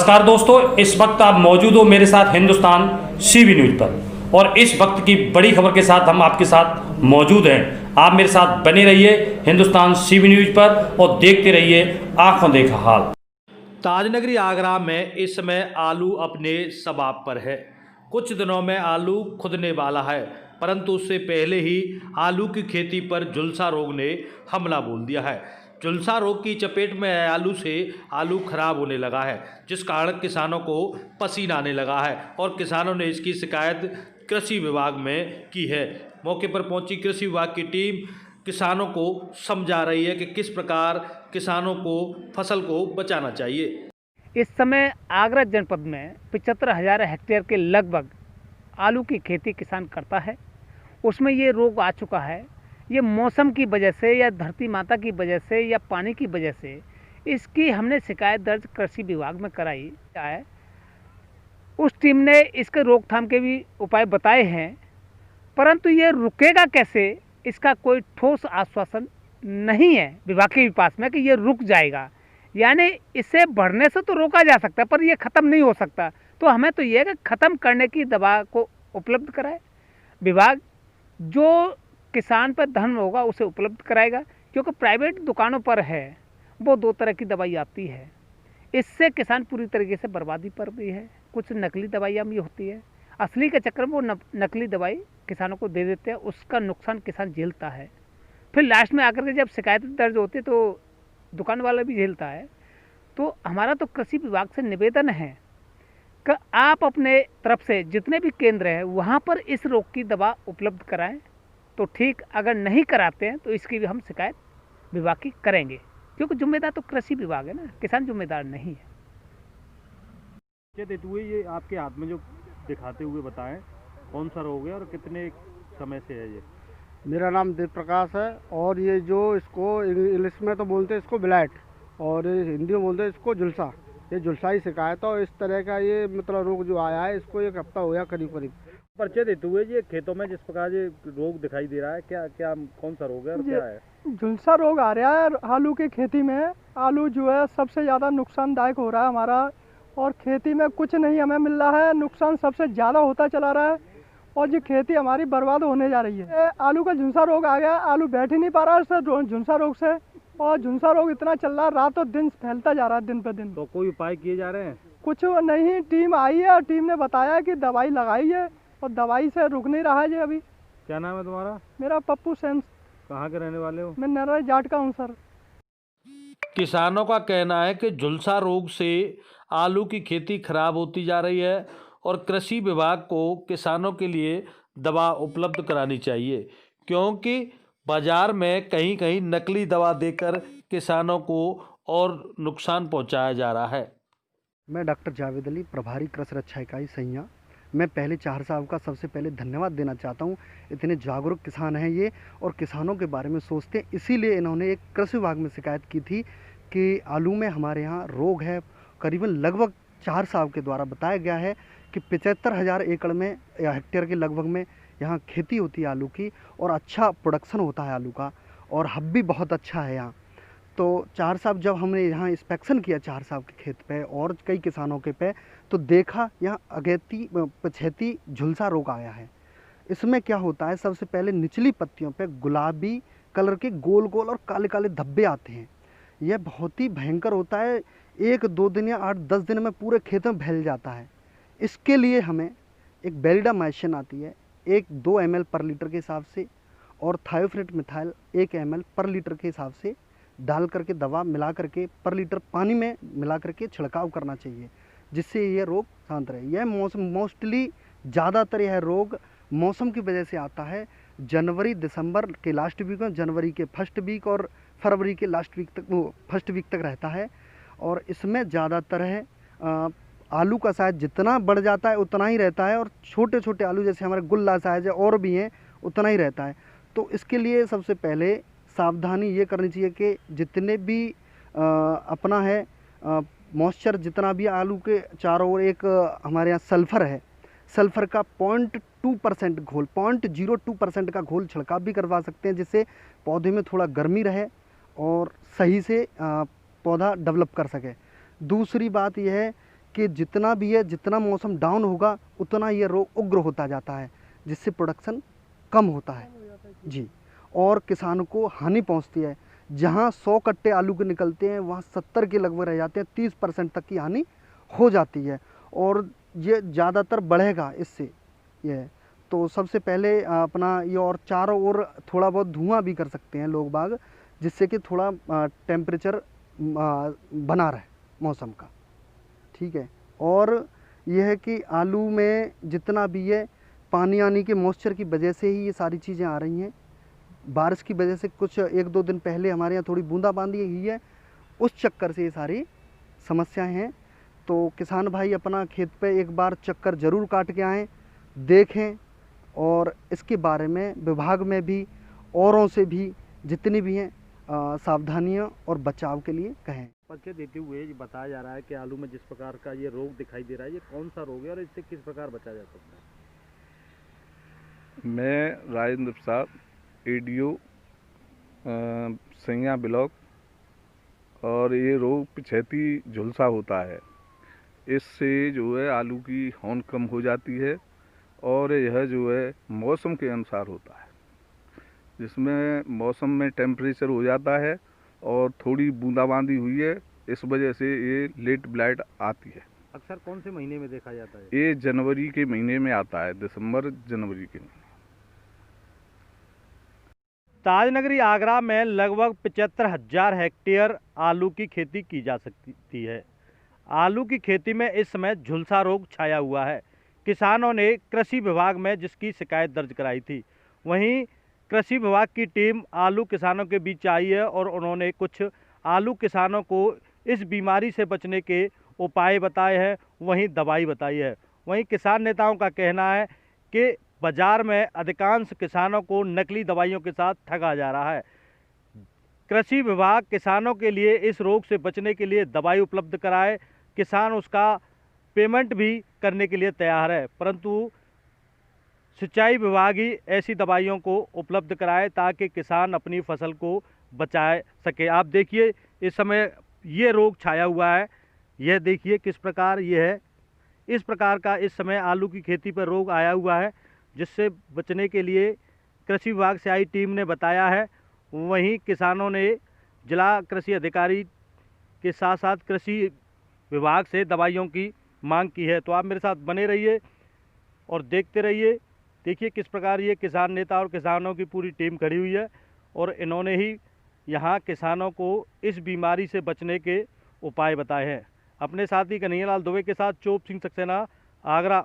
नमस्कार दोस्तों, इस वक्त आप मौजूद हो मेरे साथ हिंदुस्तान सीबी न्यूज़ पर और इस वक्त की बड़ी खबर के साथ हम आपके साथ मौजूद हैं। आप मेरे साथ बने रहिए हिंदुस्तान सीबी न्यूज़ पर और देखते रहिए आंखों देखा हाल। ताजनगरी आगरा में इस समय आलू अपने सबाब पर है। कुछ दिनों में आलू खुदने वाला है, परंतु उससे पहले ही आलू की खेती पर झुलसा रोग ने हमला बोल दिया है। झुलसा रोग की चपेट में आए आलू से आलू खराब होने लगा है, जिस कारण किसानों को पसीना आने लगा है और किसानों ने इसकी शिकायत कृषि विभाग में की है। मौके पर पहुंची कृषि विभाग की टीम किसानों को समझा रही है कि किस प्रकार किसानों को फसल को बचाना चाहिए। इस समय आगरा जनपद में 75,000 हेक्टेयर के लगभग आलू की खेती किसान करता है। उसमें ये रोग आ चुका है। ये मौसम की वजह से या धरती माता की वजह से या पानी की वजह से इसकी हमने शिकायत दर्ज कृषि विभाग में कराई है। उस टीम ने इसके रोकथाम के भी उपाय बताए हैं, परंतु ये रुकेगा कैसे, इसका कोई ठोस आश्वासन नहीं है विभाग के पास में कि ये रुक जाएगा। यानी इसे बढ़ने से तो रोका जा सकता है, पर ये ख़त्म नहीं हो सकता। तो हमें तो ये है कि ख़त्म करने की दवा को उपलब्ध कराए विभाग। जो किसान पर धन होगा उसे उपलब्ध कराएगा, क्योंकि प्राइवेट दुकानों पर है वो 2 तरह की दवाई आती है। इससे किसान पूरी तरीके से बर्बादी पर भी है। कुछ नकली दवाइयाँ भी होती है, असली के चक्कर में वो नकली दवाई किसानों को दे देते हैं, उसका नुकसान किसान झेलता है। फिर लास्ट में आकर के जब शिकायत दर्ज होती है तो दुकान वाला भी झेलता है। तो हमारा तो कृषि विभाग से निवेदन है कि आप अपने तरफ से जितने भी केंद्र हैं वहाँ पर इस रोग की दवा उपलब्ध कराएं तो ठीक, अगर नहीं कराते हैं तो इसकी भी हम शिकायत विभाग की करेंगे, क्योंकि जिम्मेदार तो कृषि विभाग है ना, किसान जिम्मेदार नहीं है। क्या देते हुए ये आपके हाथ में जो दिखाते हुए बताएं कौन सा रोग है और कितने समय से है ये? मेरा नाम देव प्रकाश है और ये जो इसको इंग्लिश में तो बोलते हैं इसको ब्लाइट और हिंदी में बोलते हैं इसको झुलसा। ये झुलसाई शिकायत है और इस तरह का ये मतलब रोग जो आया है इसको 1 हफ्ता हो गया करीब करीब। परिचय देते हुए ये खेतों में जिस प्रकार ये रोग दिखाई दे रहा है, क्या क्या कौन सा रोग है और क्या है? झुलसा रोग आ रहा है आलू की खेती में। आलू जो है सबसे ज़्यादा नुकसानदायक हो रहा है हमारा, और खेती में कुछ नहीं हमें मिल रहा है, नुकसान सबसे ज़्यादा होता चला रहा है और ये खेती हमारी बर्बाद होने जा रही है। आलू का झुलसा रोग आ गया, आलू बैठ ही नहीं पा रहा है झुलसा रोग से, और झुलसा रोग इतना चल रहा है रातों दिन फैलता जा रहा है दिन पर दिन। तो कोई उपाय किए जा रहे हैं? कुछ नहीं, टीम आई है और टीम ने बताया कि दवाई लगाई है और दवाई से रुक नहीं रहा है जी अभी। क्या नाम है तुम्हारा? मेरा पप्पू सेंस। कहाँ के रहने वाले हो? मैं नरवा जाट का हूँ सर। किसानों का कहना है कि झुलसा रोग से आलू की खेती खराब होती जा रही है और कृषि विभाग को किसानों के लिए दवा उपलब्ध करानी चाहिए, क्योंकि बाजार में कहीं कहीं नकली दवा देकर किसानों को और नुकसान पहुंचाया जा रहा है। मैं डॉक्टर जावेद अली, प्रभारी कृषि रक्षा इकाई सैया। मैं पहले चार साहब का सबसे पहले धन्यवाद देना चाहता हूँ। इतने जागरूक किसान हैं ये और किसानों के बारे में सोचते हैं, इसीलिए इन्होंने एक कृषि विभाग में शिकायत की थी कि आलू में हमारे यहाँ रोग है। करीबन लगभग 4 साहब के द्वारा बताया गया है कि 75,000 एकड़ में या हेक्टेयर के लगभग में यहाँ खेती होती है आलू की और अच्छा प्रोडक्शन होता है आलू का और हब भी बहुत अच्छा है यहाँ। तो 4 साहब जब हमने यहाँ इंस्पेक्शन किया 4 साहब के खेत पे और कई किसानों के पे, तो देखा यहाँ अगेती पछेती झुलसा रोग आया है। इसमें क्या होता है, सबसे पहले निचली पत्तियों पे गुलाबी कलर के गोल गोल और काले काले धब्बे आते हैं। यह बहुत ही भयंकर होता है, 1-2 दिन या 8-10 दिन में पूरे खेत में फैल जाता है। इसके लिए हमें एक बेलिडामाइसिन आती है 1-2 ml पर लीटर के हिसाब से और थायोफ्रेट मिथाइल 1 ml पर लीटर के हिसाब से डाल करके दवा मिला करके पर लीटर पानी में मिला करके छिड़काव करना चाहिए, जिससे ये रोग शांत रहे। यह मोस्टली ज़्यादातर यह रोग मौसम की वजह से आता है। जनवरी दिसंबर के लास्ट वीक में, जनवरी के फर्स्ट वीक और फरवरी के लास्ट वीक तक, वो फर्स्ट वीक तक रहता है। और इसमें ज़्यादातर है आलू का साइज़ जितना बढ़ जाता है उतना ही रहता है और छोटे छोटे आलू जैसे हमारे गुल्ला साइज़ है और भी हैं उतना ही रहता है। तो इसके लिए सबसे पहले सावधानी ये करनी चाहिए कि जितने भी अपना है मॉइस्चर जितना भी आलू के चारों ओर, एक हमारे यहाँ सल्फ़र है, सल्फ़र का 0.2% घोल, 0.02% का घोल छिड़काव भी करवा सकते हैं, जिससे पौधे में थोड़ा गर्मी रहे और सही से पौधा डेवलप कर सके। दूसरी बात यह है कि जितना भी है, जितना मौसम डाउन होगा उतना ये रोग उग्र होता जाता है, जिससे प्रोडक्शन कम होता है जी, और किसान को हानि पहुंचती है। जहां 100 कट्टे आलू के निकलते हैं वहां 70 के लगभग रह जाते हैं, 30% तक की हानि हो जाती है और ये ज़्यादातर बढ़ेगा इससे ये। तो सबसे पहले अपना ये और चारों ओर थोड़ा बहुत धुआं भी कर सकते हैं लोग बाग, जिससे कि थोड़ा टेम्परेचर बना रहे मौसम का, ठीक है। और यह है कि आलू में जितना भी है पानी आने के मॉइस्चर की वजह से ही ये सारी चीज़ें आ रही हैं। बारिश की वजह से कुछ 1-2 दिन पहले हमारे यहाँ थोड़ी बूंदाबांदी हुई है, उस चक्कर से ये सारी समस्याएं हैं। तो किसान भाई अपना खेत पे एक बार चक्कर ज़रूर काट के आएँ, देखें और इसके बारे में विभाग में भी औरों से भी जितनी भी हैं सावधानियां और बचाव के लिए कहें। परिचय देते हुए ये बताया जा रहा है कि आलू में जिस प्रकार का ये रोग दिखाई दे रहा है, ये कौन सा रोग है और इससे किस प्रकार बचा जा सकता है? मैं राजेंद्र प्रसाद, ADO सैया ब्लॉक, और ये रोग पिछैती झुलसा होता है। इससे जो है आलू की हौन कम हो जाती है और यह जो है मौसम के अनुसार होता है, जिसमें मौसम में टेम्परेचर हो जाता है और थोड़ी बूंदाबांदी हुई है, इस वजह से ये लेट ब्लाइट आती है। अक्सर कौन से महीने में देखा जाता है? ये जनवरी के महीने में आता है, दिसंबर जनवरी के महीने। ताजनगरी आगरा में लगभग 75,000 हेक्टेयर आलू की खेती की जा सकती है। आलू की खेती में इस समय झुलसा रोग छाया हुआ है। किसानों ने कृषि विभाग में जिसकी शिकायत दर्ज कराई थी, वहीं कृषि विभाग की टीम आलू किसानों के बीच आई है और उन्होंने कुछ आलू किसानों को इस बीमारी से बचने के उपाय बताए हैं, वहीं दवाई बताई है। वहीं किसान नेताओं का कहना है कि बाज़ार में अधिकांश किसानों को नकली दवाइयों के साथ ठगा जा रहा है। कृषि विभाग किसानों के लिए इस रोग से बचने के लिए दवाई उपलब्ध कराए, किसान उसका पेमेंट भी करने के लिए तैयार है, परंतु सिंचाई विभाग ही ऐसी दवाइयों को उपलब्ध कराए ताकि किसान अपनी फसल को बचा सके। आप देखिए इस समय ये रोग छाया हुआ है, यह देखिए किस प्रकार ये है। इस प्रकार का इस समय आलू की खेती पर रोग आया हुआ है, जिससे बचने के लिए कृषि विभाग से आई टीम ने बताया है। वहीं किसानों ने जिला कृषि अधिकारी के साथ साथ कृषि विभाग से दवाइयों की मांग की है। तो आप मेरे साथ बने रहिए और देखते रहिए। देखिए किस प्रकार ये किसान नेता और किसानों की पूरी टीम खड़ी हुई है और इन्होंने ही यहाँ किसानों को इस बीमारी से बचने के उपाय बताए हैं। अपने साथी कन्हैयालाल दुबे के साथ चोप सिंह सक्सेना, आगरा।